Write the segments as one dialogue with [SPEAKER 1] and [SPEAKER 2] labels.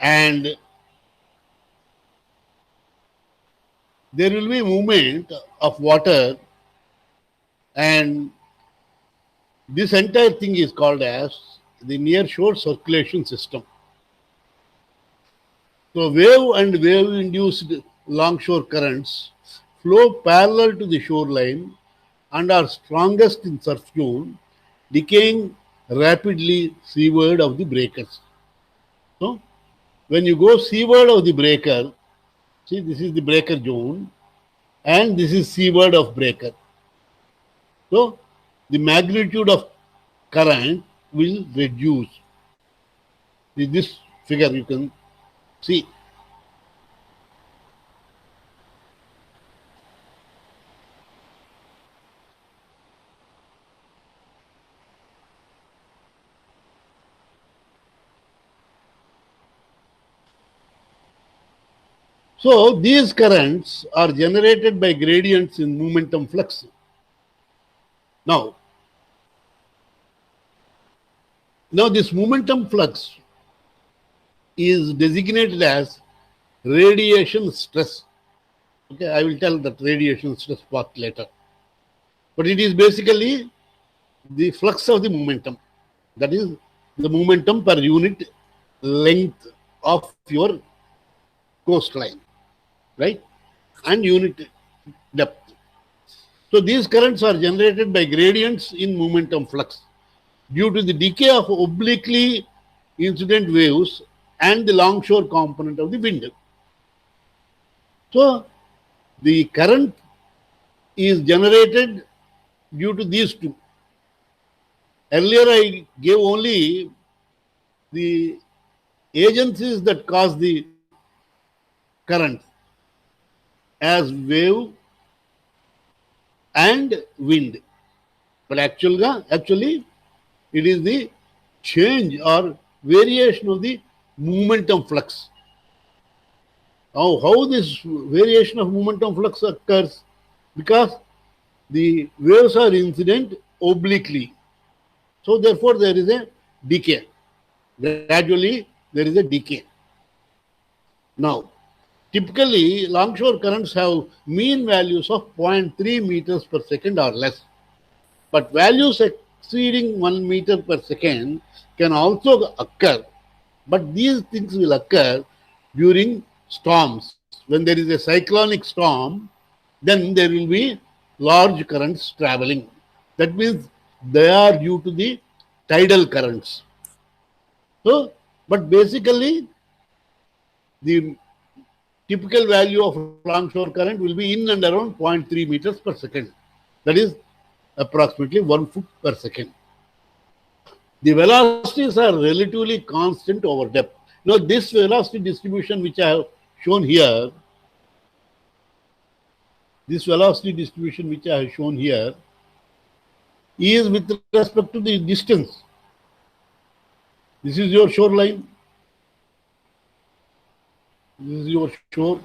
[SPEAKER 1] and there will be movement of water, and this entire thing is called as the near shore circulation system. So wave and wave induced longshore currents flow parallel to the shoreline and are strongest in surf zone, decaying rapidly seaward of the breakers. So when you go seaward of the breaker, see, this is the breaker zone and this is seaward of breaker. So the magnitude of current will reduce. This figure you can see. So these currents are generated by gradients in momentum flux. Now this momentum flux is designated as radiation stress. Okay, I will tell that radiation stress part later. But it is basically the flux of the momentum. That is the momentum per unit length of your coastline, right? And unit depth. So these currents are generated by gradients in momentum flux due to the decay of obliquely incident waves and the longshore component of the wind. So the current is generated due to these two. Earlier I gave only the agencies that cause the current as wave and wind. But actually it is the change or variation of the momentum flux. Now, how this variation of momentum flux occurs? Because the waves are incident obliquely. So therefore there is a decay. Gradually there is a decay. Now, typically longshore currents have mean values of 0.3 meters per second or less. But values exceeding 1 meter per second can also occur. But these things will occur during storms. When there is a cyclonic storm, then there will be large currents traveling. That means they are due to the tidal currents. So, but basically, the typical value of longshore current will be in and around 0.3 meters per second. That is approximately 1 foot per second. The velocities are relatively constant over depth. Now, this velocity distribution which I have shown here, is with respect to the distance. This is your shoreline. This is your shore.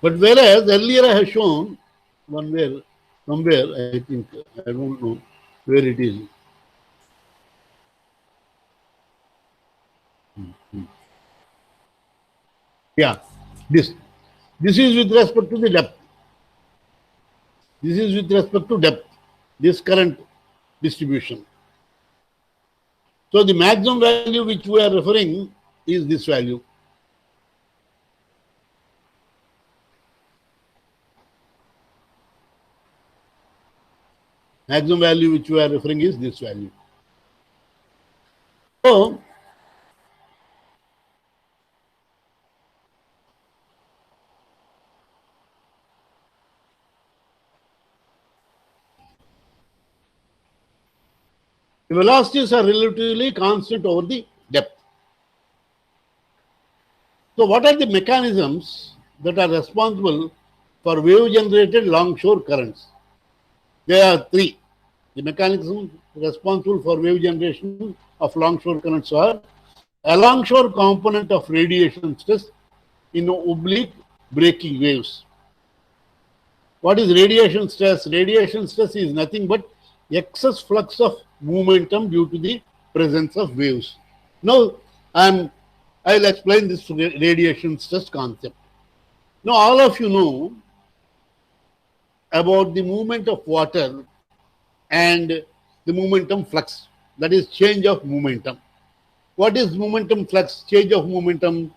[SPEAKER 1] But whereas earlier I have shown somewhere, I think, I don't know where it is. Yeah, this is with respect to the depth. This is with respect to depth, this current distribution. So the maximum value which we are referring is this value. Maximum value which we are referring is this value. So the velocities are relatively constant over the depth. So what are the mechanisms that are responsible for wave-generated longshore currents? There are three. The mechanisms responsible for wave generation of longshore currents are alongshore component of radiation stress in oblique breaking waves. What is radiation stress? Radiation stress is nothing but excess flux of momentum due to the presence of waves. Now, I'll explain this radiation stress concept. Now, all of you know about the movement of water and the momentum flux, that is change of momentum. What is momentum flux? Change of momentum.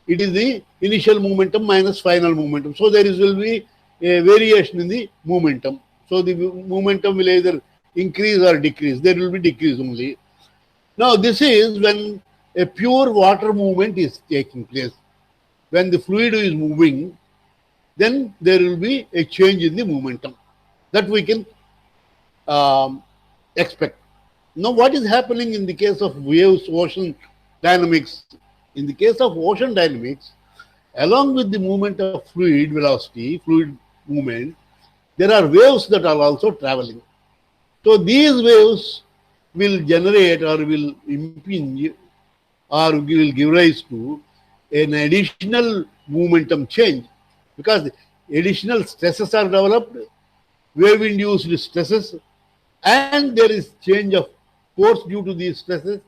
[SPEAKER 1] It is the initial momentum minus final momentum. So there will be a variation in the momentum. So the momentum will either increase or decrease. There will be decrease only. Now this is when a pure water movement is taking place. When the fluid is moving, then there will be a change in the momentum. That we can expect. Now, what is happening in the case of waves, ocean dynamics? In the case of ocean dynamics, along with the movement of fluid velocity, fluid movement, there are waves that are also traveling. So, these waves will generate or will impinge or will give rise to an additional momentum change because additional stresses are developed, wave-induced stresses, and there is change of force due to these stresses,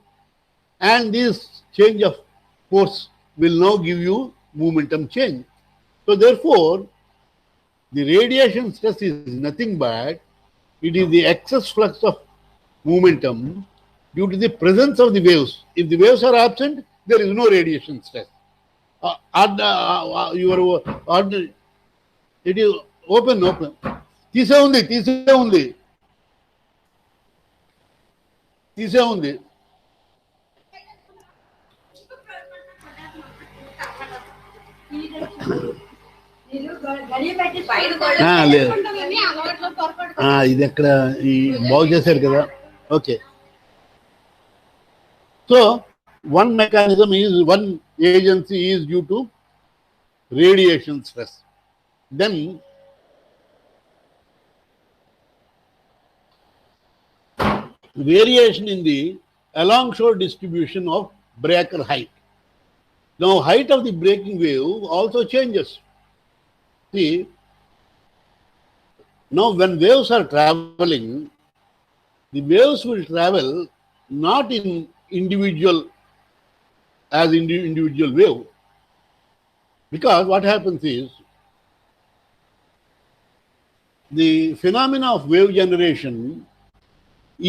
[SPEAKER 1] and this change of force will now give you momentum change. So therefore, the radiation stress is nothing but it is the excess flux of momentum due to the presence of the waves. If the waves are absent, there is no radiation stress. It is open. తీసే ఉంది లేదు ఇది ఎక్కడ ఈ బాగు చేశారు కదా okay so one mechanism is one agency is due to radiation stress. Then variation in the along-shore distribution of breaker height. Now, height of the breaking wave also changes. See, now when waves are traveling, the waves will travel not in individual wave, because what happens is the phenomena of wave generation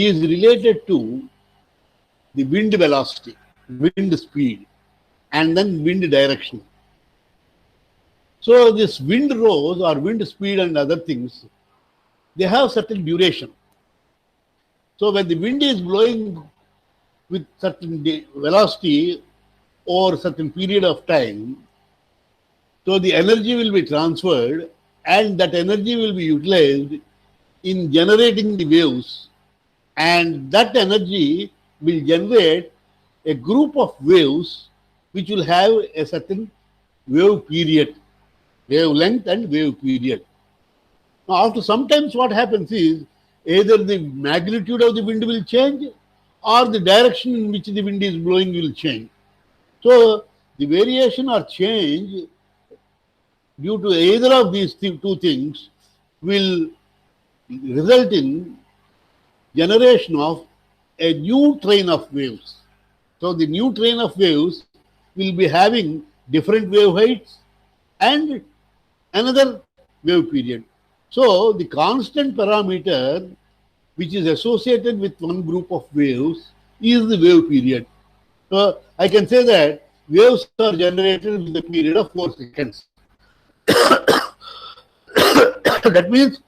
[SPEAKER 1] is related to the wind velocity, wind speed, and then wind direction. So this wind rose or wind speed and other things, they have certain duration. So when the wind is blowing with certain velocity over certain period of time, so the energy will be transferred and that energy will be utilized in generating the waves, and that energy will generate a group of waves which will have a certain wave period, wavelength and wave period. Now, after sometimes what happens is either the magnitude of the wind will change or the direction in which the wind is blowing will change. So, the variation or change due to either of these two things will result in generation of a new train of waves. So the new train of waves will be having different wave heights and another wave period. So the constant parameter which is associated with one group of waves is the wave period. So I can say that waves are generated with a period of 4 seconds. That means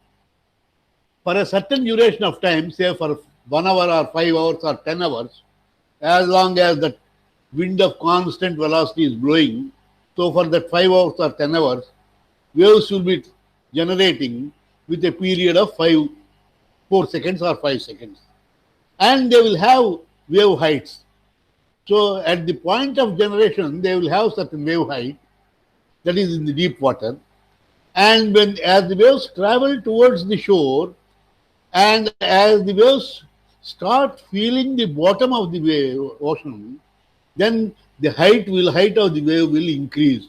[SPEAKER 1] for a certain duration of time, say for 1 hour or 5 hours or 10 hours, as long as that wind of constant velocity is blowing, so for that 5 hours or 10 hours, waves will be generating with a period of 4 seconds or 5 seconds. And they will have wave heights. So at the point of generation, they will have certain wave height, that is in the deep water. And as the waves travel towards the shore, and as the waves start feeling the bottom of the ocean, then the height of the wave will increase.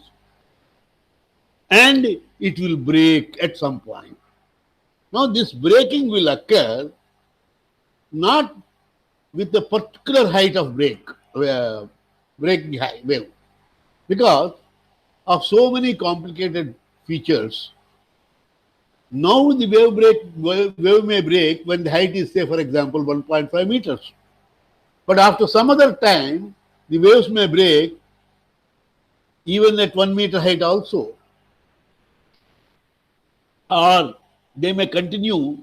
[SPEAKER 1] And it will break at some point. Now, this breaking will occur not with a particular height of breaking wave, because of so many complicated features. Now the wave may break when the height is, say, for example, 1.5 meters. But after some other time, the waves may break even at 1 meter height also. Or they may continue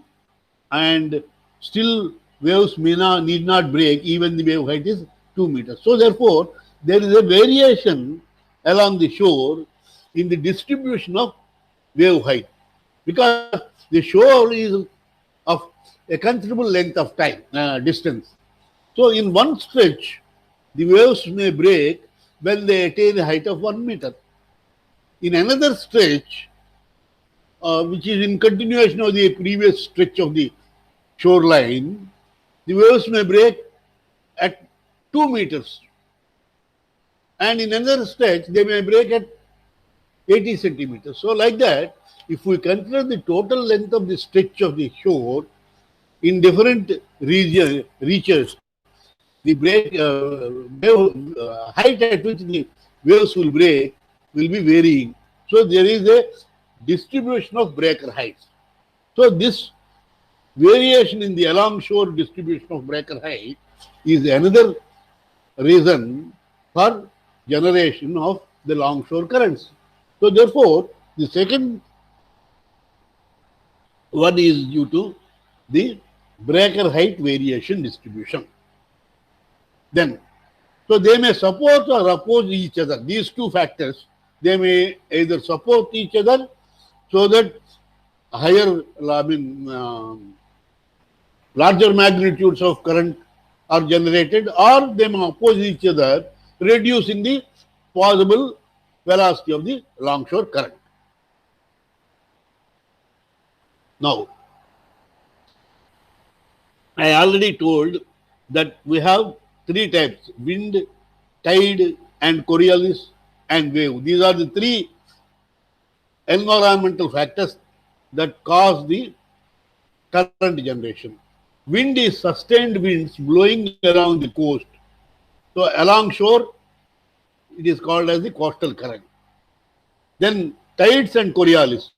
[SPEAKER 1] and still waves need not break even the wave height is 2 meters. So therefore, there is a variation along the shore in the distribution of wave height, because the shore is of a considerable length of time, distance. So in one stretch, the waves may break when they attain a height of 1 meter. In another stretch, which is in continuation of the previous stretch of the shoreline, the waves may break at 2 meters. And in another stretch, they may break at 80 centimeters. So like that, if we consider the total length of the stretch of the shore in different reaches, the height at which the waves will break will be varying. So there is a distribution of breaker heights. So this variation in the along shore distribution of breaker height is another reason for generation of the longshore currents. So therefore, the second one is due to the breaker height variation distribution. Then, so they may support or oppose each other. These two factors, they may either support each other so that higher, larger magnitudes of current are generated, or they may oppose each other, reducing the possible velocity of the longshore current. Now, I already told that we have three types: wind, tide, and Coriolis, and wave. These are the three environmental factors that cause the current generation. Wind is sustained winds blowing around the coast. So along shore, it is called as the coastal current. Then tides and Coriolis.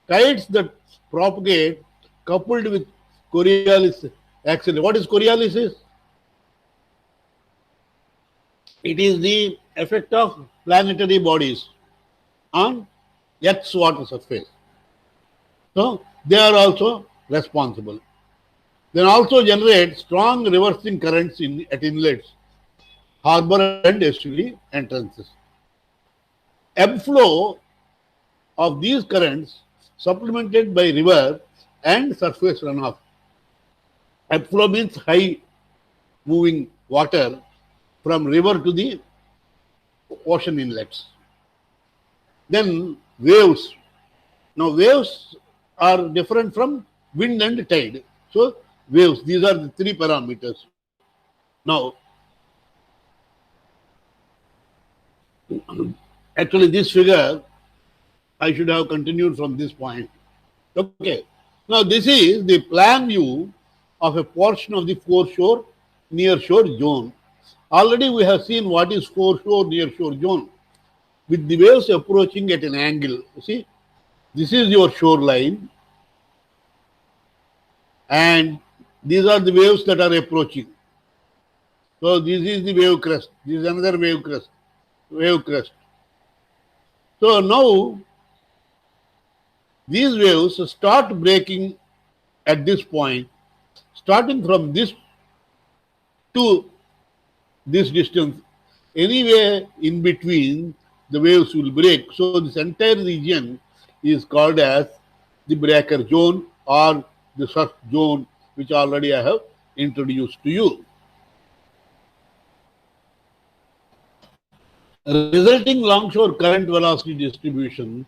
[SPEAKER 1] Tides that propagate coupled with Coriolis action. What is Coriolis? It is the effect of planetary bodies on Earth's water surface. So they are also responsible. Then also generate strong reversing currents at inlets, harbor and estuary entrances. Ebb flow of these currents supplemented by river and surface runoff. Ebb flow means high moving water from river to the ocean inlets. Then waves. Now waves are different from wind and tide. So waves, these are the three parameters. Now, actually this figure, I should have continued from this point. Okay. Now this is the plan view of a portion of the foreshore, nearshore zone. Already we have seen what is foreshore, nearshore zone, with the waves approaching at an angle. You see, this is your shoreline, and these are the waves that are approaching. So this is the wave crest. This is another wave crest. So now these waves start breaking at this point, starting from this to this distance. Anywhere in between, the waves will break. So this entire region is called as the breaker zone or the surf zone, which already I have introduced to you. Resulting longshore current velocity distribution,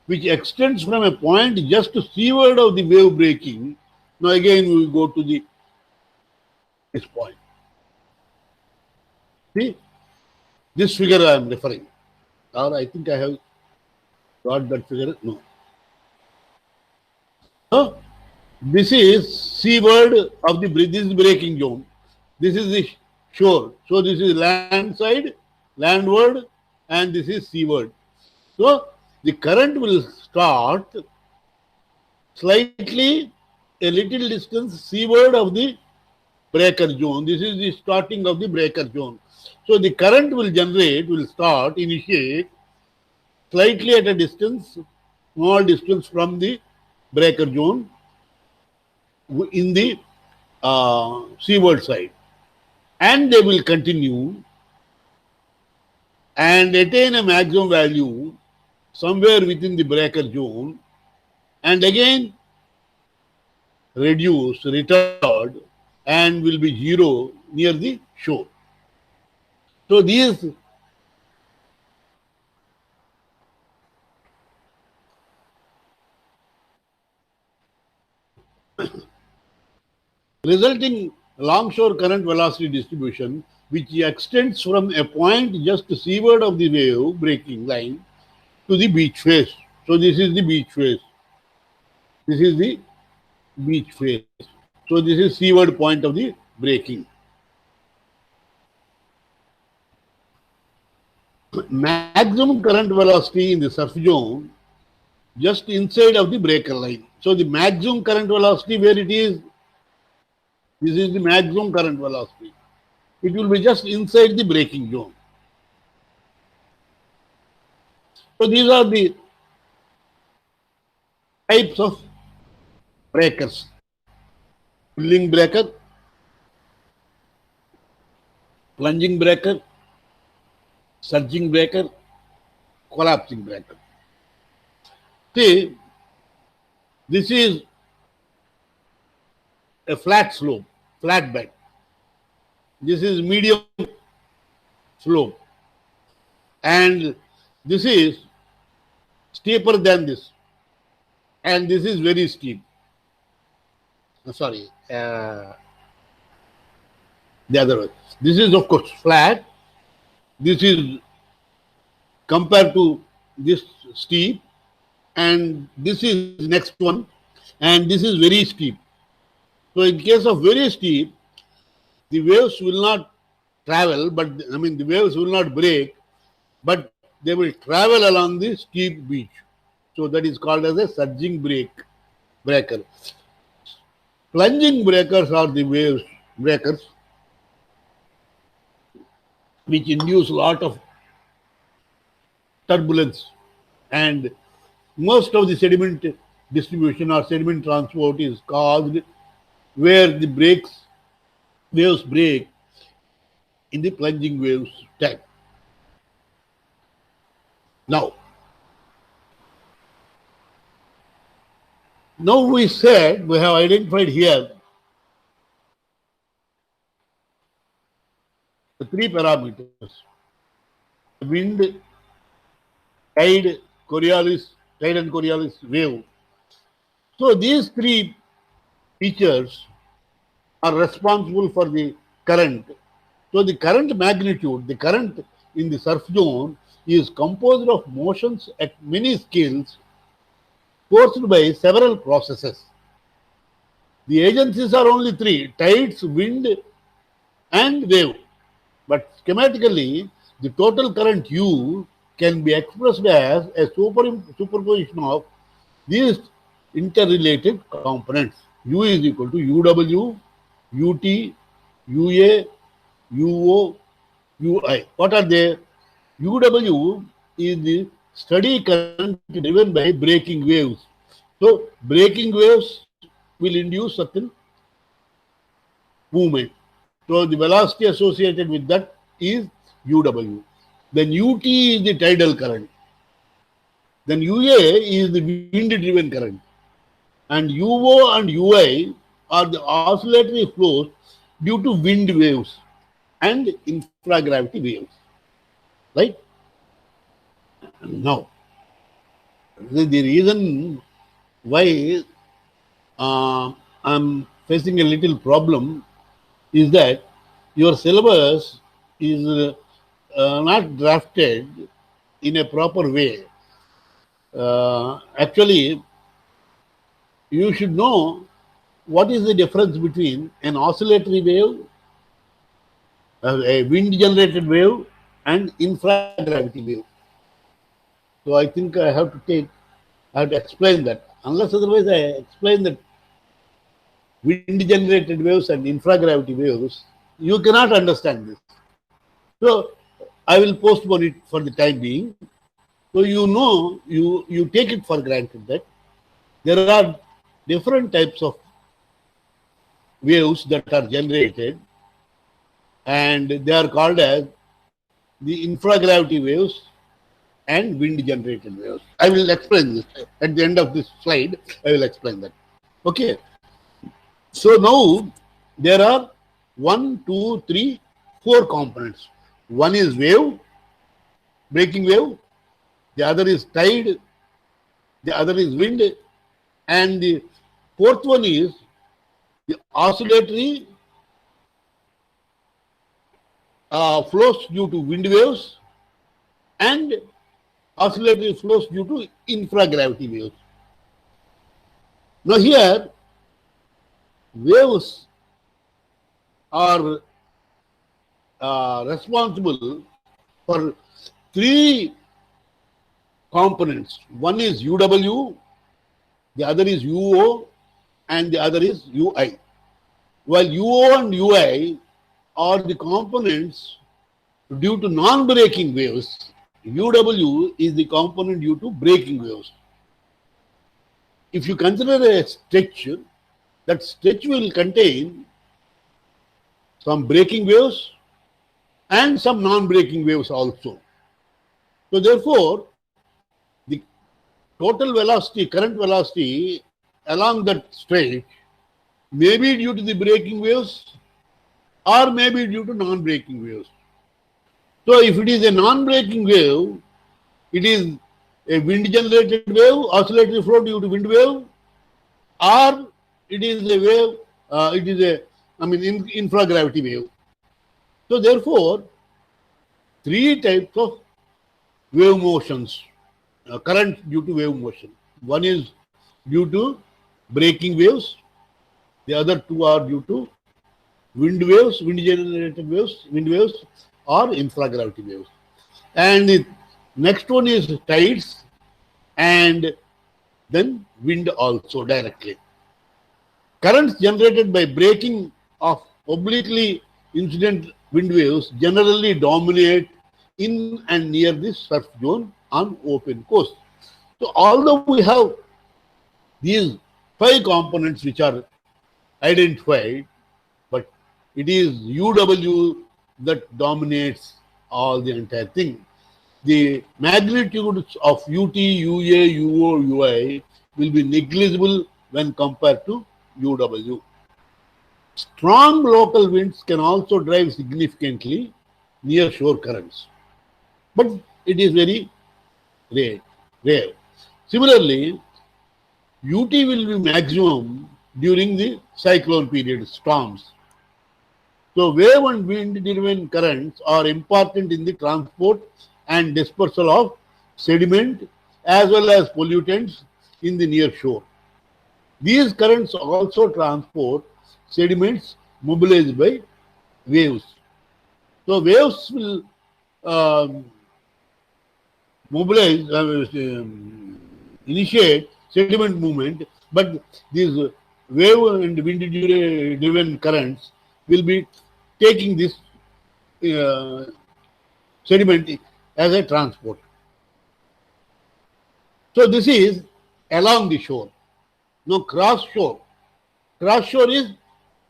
[SPEAKER 1] which extends from a point just seaward of the wave breaking. Now again we will go to this point. See, this figure I am referring, or I think I have got that figure. No, this is seaward of the bridge, this is braking zone. This is the shore. So this is land side, landward, and this is seaward. So the current will start slightly a little distance seaward of the breaker zone. This is the starting of the breaker zone. So the current will start, initiate slightly at a distance, small distance from the breaker zone in the seaward side. And they will continue and attain a maximum value somewhere within the breaker zone and again reduce, retard, and will be zero near the shore. So these resulting longshore current velocity distribution, which extends from a point just seaward of the wave breaking line to the beach face. So this is the beach face. This is the beach face. So this is seaward point of the breaking. Maximum current velocity in the surf zone just inside of the breaker line. So the maximum current velocity where it is, this is the maximum current velocity. It will be just inside the breaking zone. So these are the types of breakers. Pulling breaker, plunging breaker, surging breaker, collapsing breaker. See, this is a flat slope, flat bed. This is medium slope. And this is steeper than this. And this is very steep. Sorry, the other way. This is, of course, flat. This is compared to this steep. And this is next one. And this is very steep. So in case of very steep, the waves will not travel, but the waves will not break, but they will travel along the steep beach. So that is called as a surging breaker. Plunging breakers are the waves breakers which induce a lot of turbulence, and most of the sediment distribution or sediment transport is caused where the waves break in the plunging waves type. Now we said we have identified here the three parameters: wind, tide, tide and Coriolis wave. So these three features are responsible for the current. So the current magnitude, the current in the surf zone is composed of motions at many scales forced by several processes. The agencies are only three: tides, wind, and wave. But schematically, the total current U can be expressed as a superposition of these interrelated components. U is equal to UW, UT, UA, UO, UI. What are they? UW is the steady current driven by breaking waves. So breaking waves will induce certain movement. So the velocity associated with that is UW. Then UT is the tidal current. Then UA is the wind driven current. And UO and UI are the oscillatory flows due to wind waves and infragravity waves. Right? Now, the reason why I'm facing a little problem is that your syllabus is not drafted in a proper way. Actually, you should know what is the difference between an oscillatory wave, a wind generated wave, and infragravity wave. So I think I have to explain that. Unless otherwise I explain that wind generated waves and infragravity waves, you cannot understand this. So I will postpone it for the time being. So you take it for granted that there are different types of waves that are generated, and they are called as the infragravity waves and wind generated waves. I will explain this at the end of this slide. I will explain that. Okay. So now there are one, two, three, four components. One is wave, breaking wave. The other is tide. The other is wind, and the fourth one is the oscillatory flows due to wind waves and oscillatory flows due to infragravity waves. Now here, waves are responsible for three components. One is UW, the other is UO, and the other is UI. While UO and UI are the components due to non-breaking waves, UW is the component due to breaking waves. If you consider a stretch, that stretch will contain some breaking waves and some non-breaking waves also. So therefore, the total velocity, current velocity along that stretch may be due to the breaking waves or may be due to non-breaking waves. So if it is a non-breaking wave, it is a wind-generated wave, oscillatory flow due to wind wave, or it is a wave, infragravity wave. So therefore, three types of wave motions, current due to wave motion. One is due to breaking waves, the other two are due to wind waves, wind-generated waves, wind waves, or infragravity waves. And the next one is tides, and then wind also directly. Currents generated by breaking of obliquely incident wind waves generally dominate in and near the surf zone on open coast. So although we have these five components which are identified, but it is UW that dominates all the entire thing. The magnitudes of UT, UA, UO, UI will be negligible when compared to UW. Strong local winds can also drive significantly near shore currents, but it is very rare. rare. Similarly, UT will be maximum during the cyclone period, storms. So wave and wind-driven currents are important in the transport and dispersal of sediment as well as pollutants in the near shore. These currents also transport sediments mobilized by waves. So waves will um, mobilize, initiate sediment movement, but these wave and wind-driven currents will be taking this uh, sediment as a transport. So this is along the shore. Now cross shore. Cross shore is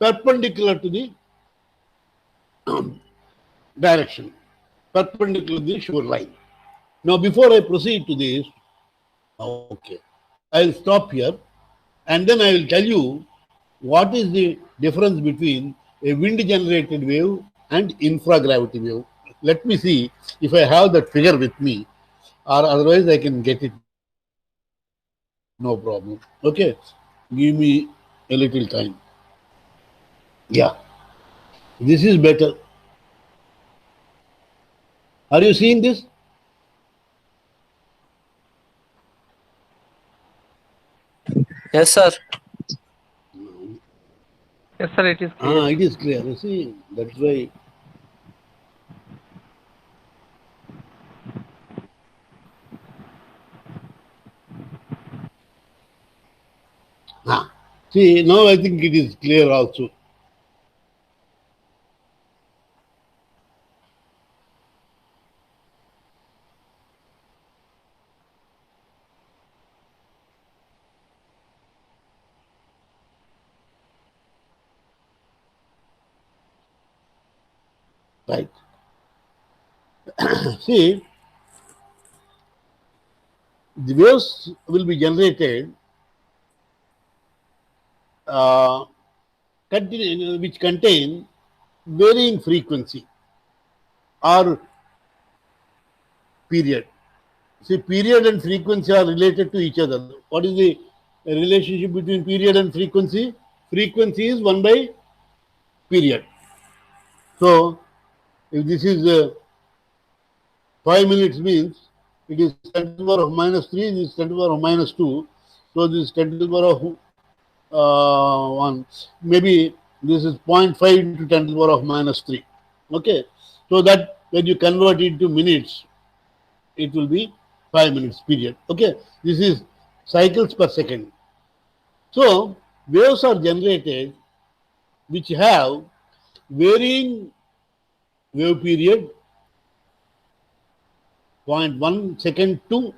[SPEAKER 1] perpendicular to the direction, perpendicular to the shore line. Now before I proceed to this, okay, I'll stop here and then I will tell you what is the difference between a wind generated wave and infragravity wave. Let me see if I have that figure with me, or otherwise I can get it, no problem. Okay, give me a little time. Yeah, this is better. Are you seeing this?
[SPEAKER 2] Yes, sir.
[SPEAKER 3] Yes, sir, it is clear.
[SPEAKER 1] It is clear. You see, that's why. See, now I think it is clear also. Right. See, the waves will be generated uh, which contain varying frequency or period. See, period and frequency are related to each other. What is the relationship between period and frequency? Frequency is 1 by period. So, if this is 5 minutes means it is 10 to the power of minus 3, this is 10 to the power of minus 2. So, this is 10 to the power of 1. Maybe this is 0.5 into 10 to the power of minus 3. Okay. So, that when you convert it to minutes, it will be 5 minutes period. Okay. This is cycles per second. So, waves are generated which have varying wave period 0.1 second to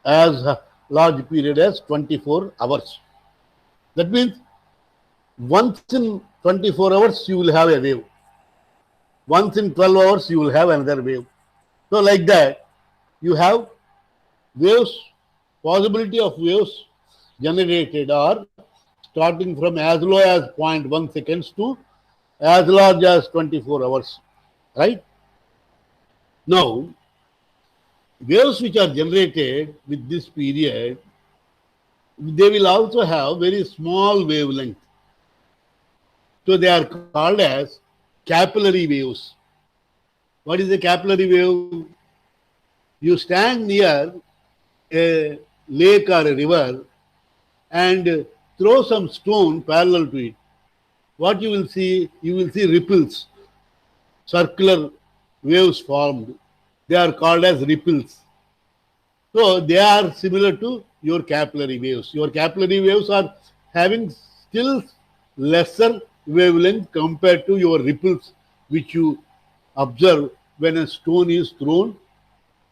[SPEAKER 1] as large period as 24 hours. That means once in 24 hours you will have a wave. Once in 12 hours you will have another wave. So like that you have waves, possibility of waves generated are starting from as low as 0.1 seconds to as large as 24 hours. Right? Now, waves which are generated with this period, they will also have very small wavelength. So they are called as capillary waves. What is a capillary wave? You stand near a lake or a river and throw some stone parallel to it. What you will see? You will see ripples, circular waves formed. They are called as ripples. So they are similar to your capillary waves. Your capillary waves are having still lesser wavelength compared to your ripples, which you observe when a stone is thrown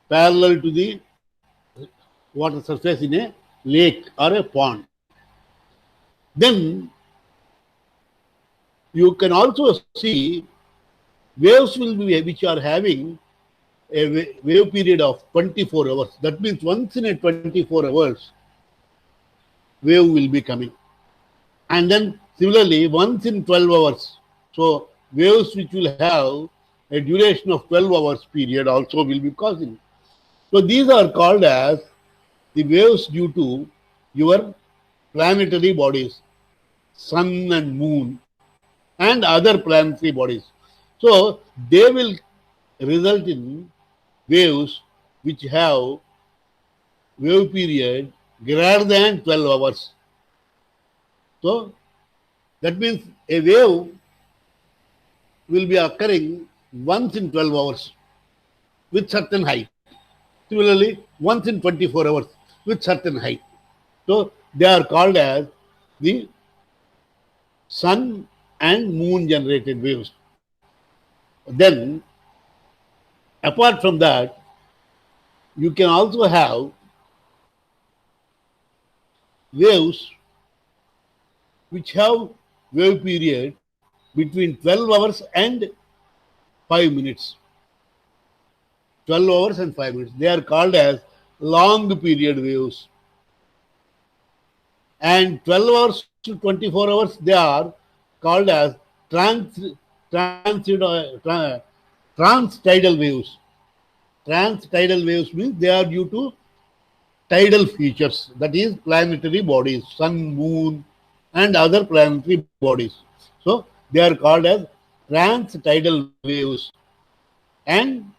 [SPEAKER 1] parallel to the water surface in a lake or a pond. Then you can also see waves will be which are having a wave period of 24 hours. That means once in a 24 hours, wave will be coming. And then similarly, once in 12 hours. So waves which will have a duration of 12 hours period also will be causing. So these are called as the waves due to your planetary bodies, sun and moon, and other planetary bodies. So they will result in waves which have wave period greater than 12 hours. So that means a wave will be occurring once in 12 hours with certain height. Similarly, once in 24 hours with certain height. So they are called as the sun and moon generated waves. Then, apart from that, you can also have waves which have wave period between 12 hours and 5 minutes. 12 hours and 5 minutes. They are called as long period waves. And 12 hours to 24 hours, they are called as trans, trans, trans tidal waves. Trans tidal waves means they are due to tidal features, that is, planetary bodies, sun, moon, and other planetary bodies. So, they are called as trans tidal waves. And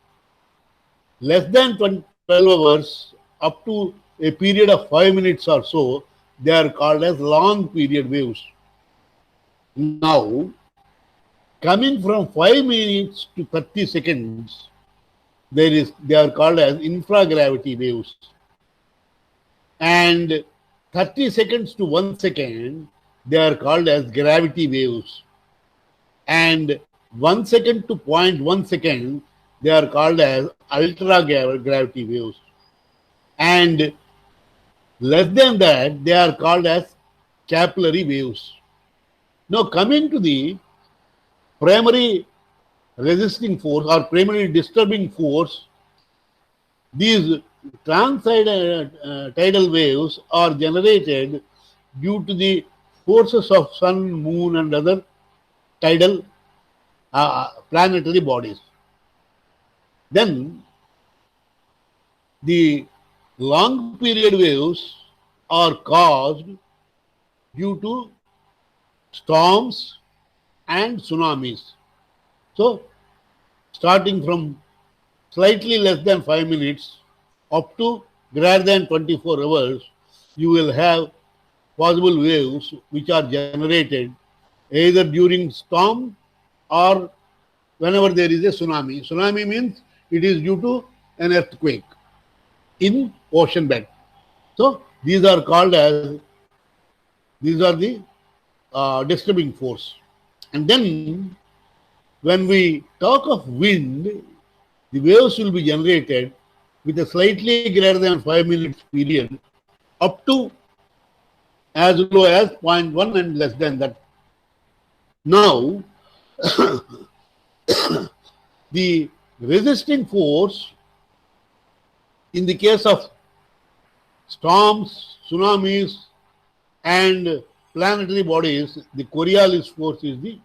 [SPEAKER 1] less than 12 hours up to a period of 5 minutes or so, they are called as long period waves. Now, coming from 5 minutes to 30 seconds, they are called as infragravity waves. And 30 seconds to 1 second, they are called as gravity waves. And 1 second to 0.1 second, they are called as ultra gravity waves. And less than that, they are called as capillary waves. Now, coming to the primary resisting force or primary disturbing force, these tidal waves are generated due to the forces of sun, moon, and other tidal planetary bodies. Then the long period waves are caused due to storms and tsunamis. So, starting from slightly less than 5 minutes up to greater than 24 hours, you will have possible waves which are generated either during storm or whenever there is a tsunami. Tsunami means it is due to an earthquake in ocean bed. So these are the disturbing force. And then when we talk of wind, the waves will be generated with a slightly greater than 5 minutes period up to as low as 0.1 and less than that. Now, the resisting force in the case of storms, tsunamis, and planetary bodies, the Coriolis force is the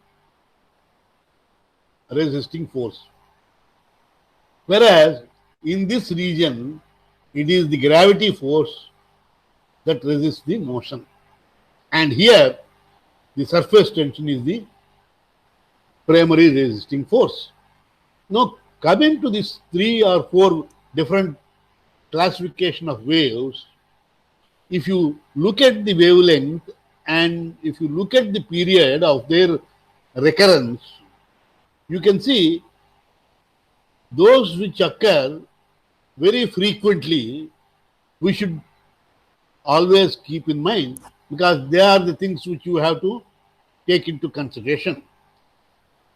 [SPEAKER 1] resisting force. Whereas in this region, it is the gravity force that resists the motion. And here, the surface tension is the primary resisting force. Now, coming to these 3 or 4 different classification of waves, if you look at the wavelength and if you look at the period of their recurrence, you can see those which occur very frequently, we should always keep in mind because they are the things which you have to take into consideration.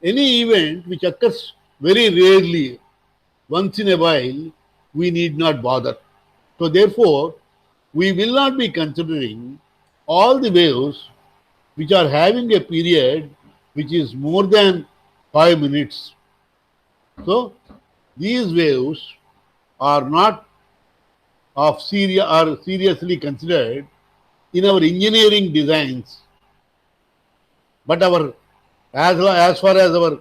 [SPEAKER 1] Any event which occurs very rarely, once in a while, we need not bother. So therefore, we will not be considering all the waves which are having a period which is more than 5 minutes. So these waves are not seriously considered in our engineering designs. But as far as our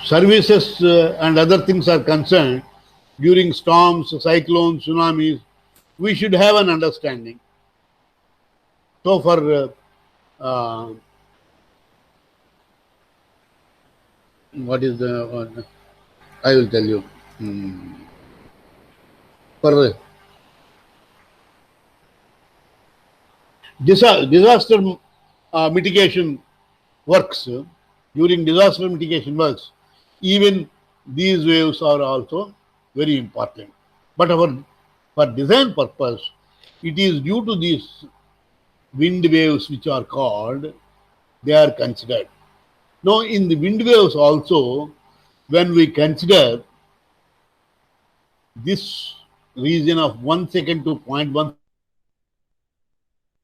[SPEAKER 1] services and other things are concerned, during storms, cyclones, tsunamis, we should have an understanding. So for what is the I will tell you. For disaster mitigation works, during disaster mitigation works, even these waves are also very important. But for design purpose, it is due to these wind waves which are called, they are considered. Now, in the wind waves also, when we consider this region of 1 second to 0.1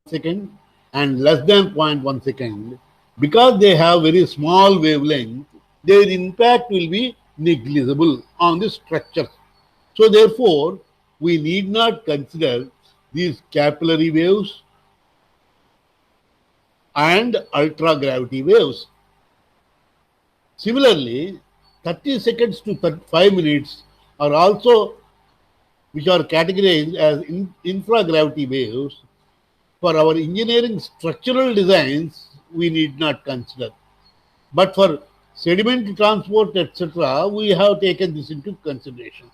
[SPEAKER 1] second and less than 0.1 second, because they have very small wavelength, their impact will be negligible on the structure. So therefore, we need not consider these capillary waves and ultragravity waves. Similarly, 30 seconds to 5 minutes are also, which are categorized as infragravity waves. For our engineering structural designs, we need not consider. But for sediment transport, etc., we have taken this into consideration.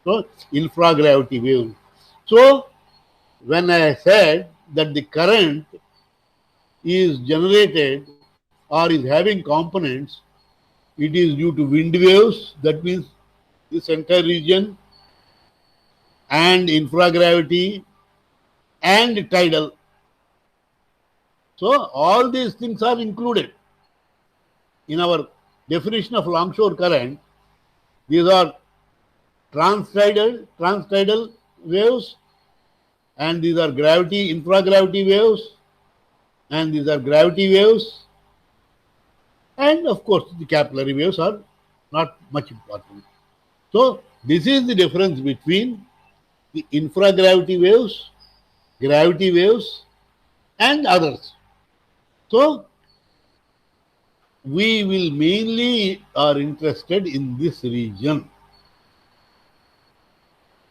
[SPEAKER 1] So infragravity wave. So when I said that the current is generated or is having components, it is due to wind waves, that means the center region, and infragravity and tidal. So all these things are included in our definition of longshore current. These are transtidal waves, and these are infragravity waves, and these are gravity waves, and of course the capillary waves are not much important. So this is the difference between the infragravity waves, gravity waves, and others. So we will mainly are interested in this region.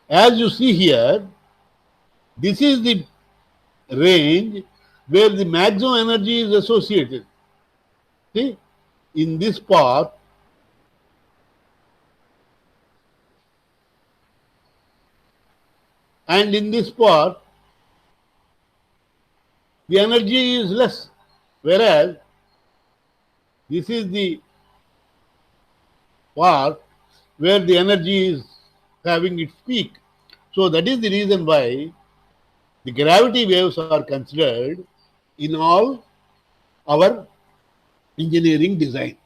[SPEAKER 1] As you see here, this is the range where the maximum energy is associated. See, in this part, and in this part, the energy is less, whereas this is the part where the energy is having its peak. So that is the reason why the gravity waves are considered in all our engineering design.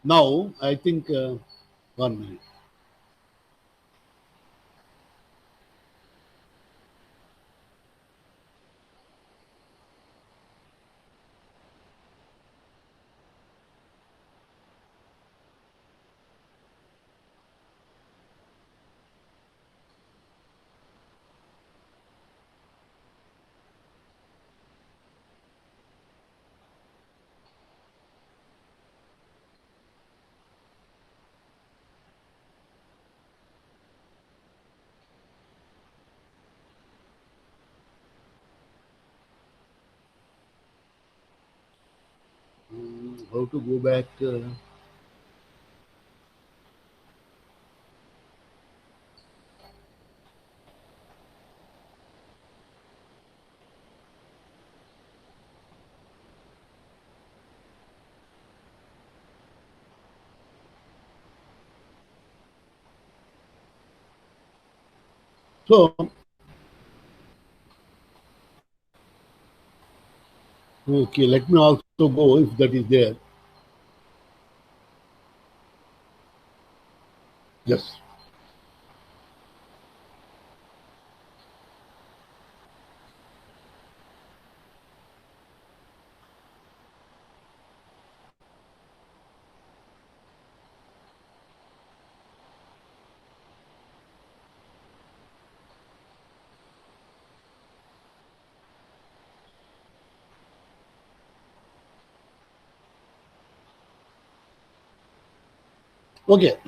[SPEAKER 1] Now, I think 1 minute. How to go back? So, okay, let me also go if that is there. Yes. Okay.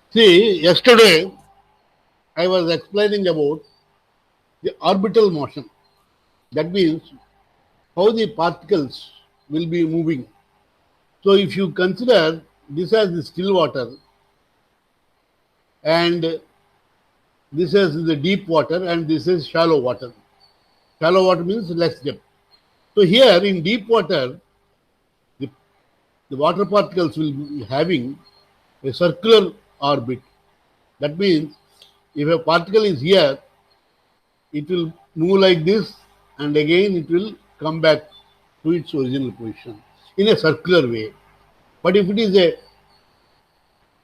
[SPEAKER 1] See, yesterday I was explaining about the orbital motion. That means how the particles will be moving. So, if you consider this as the still water and this is the deep water and this is shallow water. Shallow water means less depth. So, here in deep water, the, the water particles will be having a circular orbit. That means if a particle is here, it will move like this and again it will come back to its original position in a circular way. But if it is a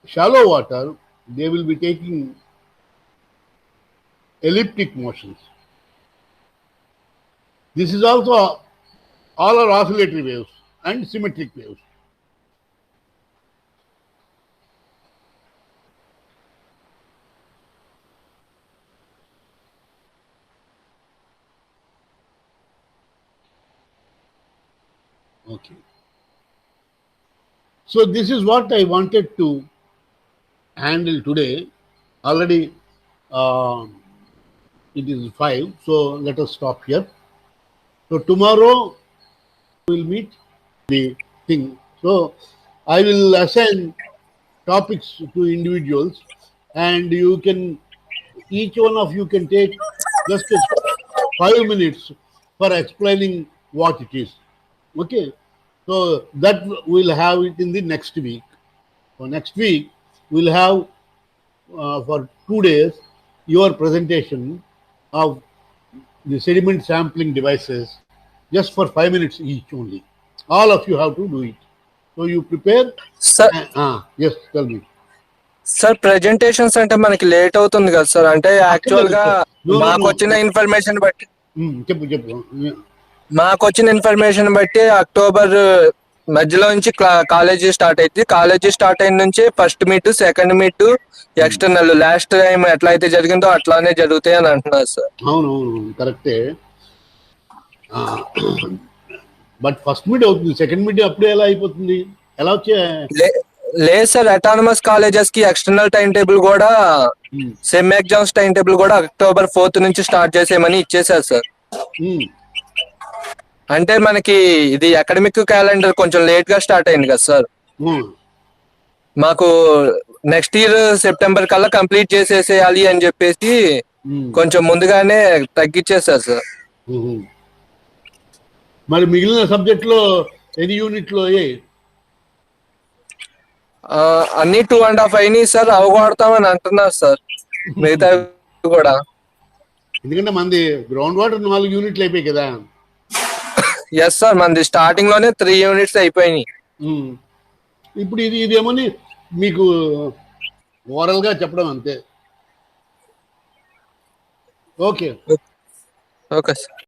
[SPEAKER 1] shallow water, they will be taking elliptic motions. This is also all are oscillatory waves and symmetric waves. Okay. So this is what I wanted to handle today. Already it is 5, so let us stop here. So tomorrow we'll meet the thing. So I will assign topics to individuals, and you can, each one of you can take just 5 minutes for explaining what it is. Okay, so that we'll have it in the next week. So next week we'll have for 2 days your presentation of the sediment sampling devices, just for 5 minutes each only. All of you have to do it. So you prepare.
[SPEAKER 2] Sir
[SPEAKER 1] Yes, tell me.
[SPEAKER 2] Sir presentations అంటే మనకి late అవుతుంది కదా sir, అంటే actual గా
[SPEAKER 1] No.
[SPEAKER 2] మాకు వచ్చిన information బట్టి
[SPEAKER 1] చెప్పు.
[SPEAKER 2] అక్టోబర్ మధ్యలో నుంచి కాలేజీ స్టార్ట్ అయింది. కాలేజీ స్టార్ట్ అయిన నుంచి first meet, second meet, external last time ఎట్లా అయితే జరిగిందో అట్లానే జరుగుతాయి అని అంటున్నారు సార్.
[SPEAKER 1] అవును కరెక్టే. బట్ ఫస్ట్ మీట్ అవుతుంది, సెకండ్ మీట్ అప్పుడే ఎలా అయిపోతుంది? ఎలా వచ్చే?
[SPEAKER 2] లేదు సార్, అటానమస్ కాలేజెస్ కి ఎక్స్టర్నల్ టైం టేబుల్ కూడా, సెమ్ ఎగ్జామ్స్ టైం టేబుల్ కూడా అక్టోబర్ 4th నుంచి స్టార్ట్ చేసేయమని ఇచ్చేసారు సార్. అంటే మనకి ఇది అకాడమిక్ క్యాలెండర్ కొంచెం లేట్ గా స్టార్ట్ అయింది కదా సార్. మాకు నెక్స్ట్ ఇయర్ సెప్టెంబర్ కల్లా కంప్లీట్ చేసేసేయాలి అని చెప్పేసి కొంచెం ముందుగానే తగ్గించేసారు సార్.
[SPEAKER 1] మరి మిగిలిన సబ్జెక్ట్ లో ఎన్ని యూనిట్ లో
[SPEAKER 2] అన్ని 2.5 అయినాయి సార్, అవగొడతామని అంటున్నారు సార్ మిగతా కూడా.
[SPEAKER 1] ఎందుకంటే మనది గ్రౌండ్ వాటర్ 4 యూనిట్లు అయిపోయాయి కదా.
[SPEAKER 2] ఎస్ సార్, మనది స్టార్టింగ్ లోనే 3 యూనిట్స్ అయిపోయినాయి.
[SPEAKER 1] ఇప్పుడు ఇదేమోని మీకు ఓవరాల్ గా చెప్పడం అంతే. Okay
[SPEAKER 2] okay sir.